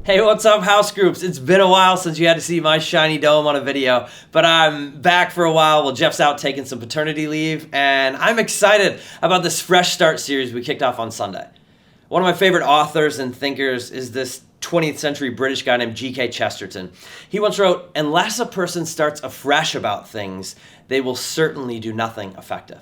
Hey, what's up, house groups? It's been a while since you had to see my shiny dome on a video, but I'm back for a while while Jeff's out taking some paternity leave, and I'm excited about this Fresh Start series we kicked off on Sunday. One of my favorite authors and thinkers is this 20th century British guy named G.K. Chesterton. He once wrote, "Unless a person starts afresh about things, they will certainly do nothing effective."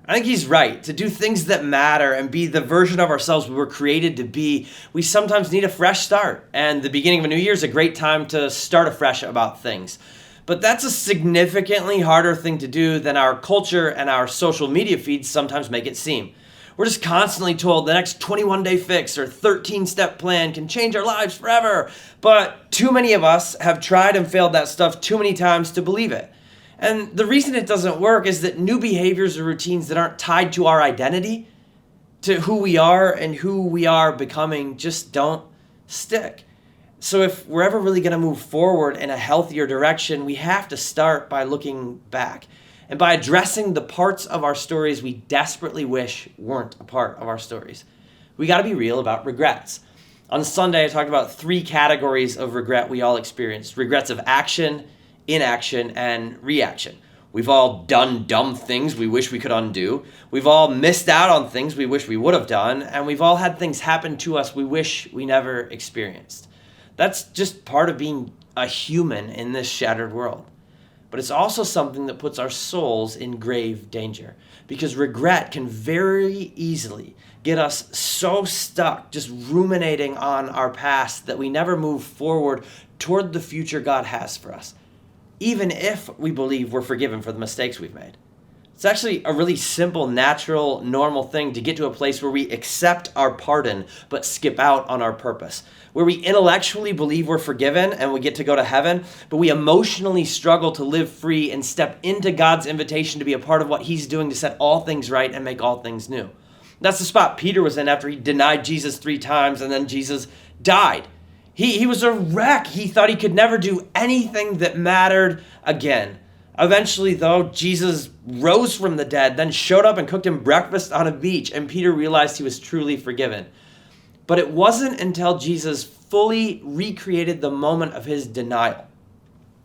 I think he's right. To do things that matter and be the version of ourselves we were created to be, we sometimes need a fresh start. And the beginning of a new year is a great time to start afresh about things. But that's a significantly harder thing to do than our culture and our social media feeds sometimes make it seem. We're just constantly told the next 21-day fix or 13-step plan can change our lives forever. But too many of us have tried and failed that stuff too many times to believe it. And the reason it doesn't work is that new behaviors or routines that aren't tied to our identity, to who we are and who we are becoming, just don't stick. So if we're ever really going to move forward in a healthier direction, we have to start by looking back and by addressing the parts of our stories we desperately wish weren't a part of our stories. We got to be real about regrets. On Sunday, I talked about 3 categories of regret we all experience: regrets of action, inaction, and reaction. We've all done dumb things we wish we could undo. We've all missed out on things we wish we would have done. And we've all had things happen to us we wish we never experienced. That's just part of being a human in this shattered world. But it's also something that puts our souls in grave danger, because regret can very easily get us so stuck just ruminating on our past that we never move forward toward the future God has for us, even if we believe we're forgiven for the mistakes we've made. It's actually a really simple, natural, normal thing to get to a place where we accept our pardon but skip out on our purpose, where we intellectually believe we're forgiven and we get to go to heaven, but we emotionally struggle to live free and step into God's invitation to be a part of what He's doing to set all things right and make all things new. That's the spot Peter was in after he denied Jesus 3 times and then Jesus died. He was a wreck. He thought he could never do anything that mattered again. Eventually, though, Jesus rose from the dead, then showed up and cooked him breakfast on a beach, and Peter realized he was truly forgiven. But it wasn't until Jesus fully recreated the moment of his denial,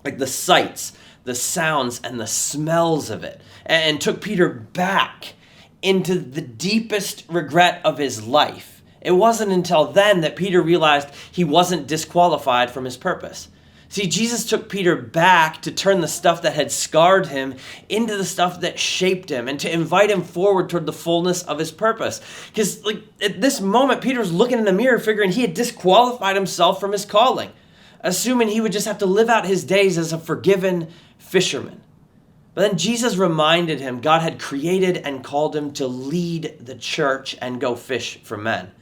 like the sights, the sounds, and the smells of it, and took Peter back into the deepest regret of his life. It wasn't until then that Peter realized he wasn't disqualified from his purpose. See, Jesus took Peter back to turn the stuff that had scarred him into the stuff that shaped him and to invite him forward toward the fullness of his purpose. Because at this moment, Peter was looking in the mirror figuring he had disqualified himself from his calling, assuming he would just have to live out his days as a forgiven fisherman. But then Jesus reminded him God had created and called him to lead the church and go fish for men.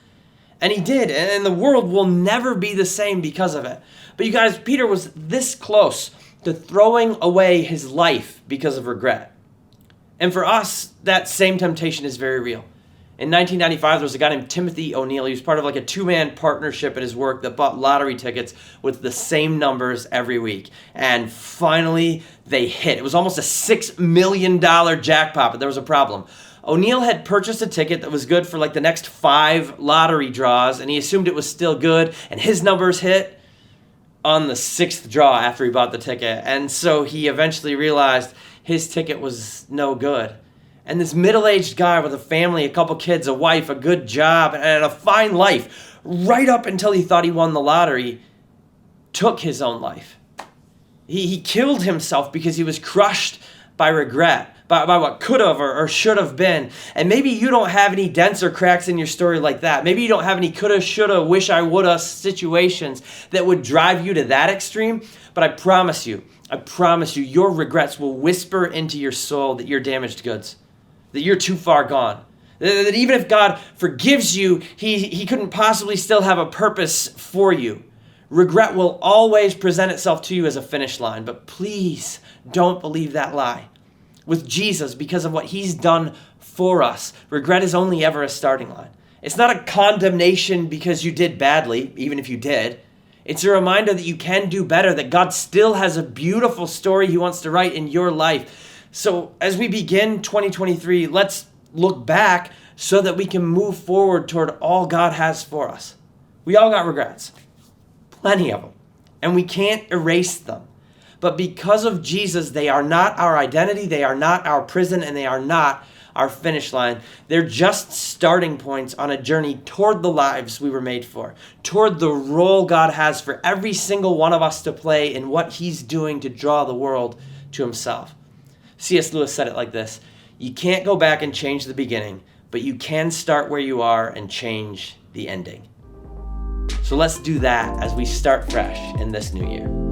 And he did, and the world will never be the same because of it. But you guys, Peter was this close to throwing away his life because of regret. And for us, that same temptation is very real. In 1995, there was a guy named Timothy O'Neill. He was part of like a 2-man partnership at his work that bought lottery tickets with the same numbers every week. And finally, they hit. It was almost a $6 million jackpot, but there was a problem. O'Neill had purchased a ticket that was good for like the next 5 lottery draws, and he assumed it was still good, and his numbers hit on the 6th draw after he bought the ticket. And so he eventually realized his ticket was no good. And this middle-aged guy with a family, a couple kids, a wife, a good job, and a fine life, right up until he thought he won the lottery, took his own life. He killed himself because he was crushed by regret, by what could have or should have been. And maybe you don't have any dents or cracks in your story like that. Maybe you don't have any coulda, shoulda, wish I woulda situations that would drive you to that extreme. But I promise you, your regrets will whisper into your soul that you're damaged goods, that you're too far gone, that even if God forgives you, he couldn't possibly still have a purpose for you. Regret will always present itself to you as a finish line, but please don't believe that lie. With Jesus, because of what He's done for us, regret is only ever a starting line. It's not a condemnation because you did badly, even if you did. It's a reminder that you can do better, that God still has a beautiful story He wants to write in your life. So as we begin 2023, let's look back so that we can move forward toward all God has for us. We all got regrets. plenty of them, and we can't erase them. But because of Jesus, they are not our identity, they are not our prison, and they are not our finish line. They're just starting points on a journey toward the lives we were made for, toward the role God has for every single one of us to play in what he's doing to draw the world to himself. C.S. Lewis said it like this: you can't go back and change the beginning, but you can start where you are and change the ending. So let's do that as we start fresh in this new year.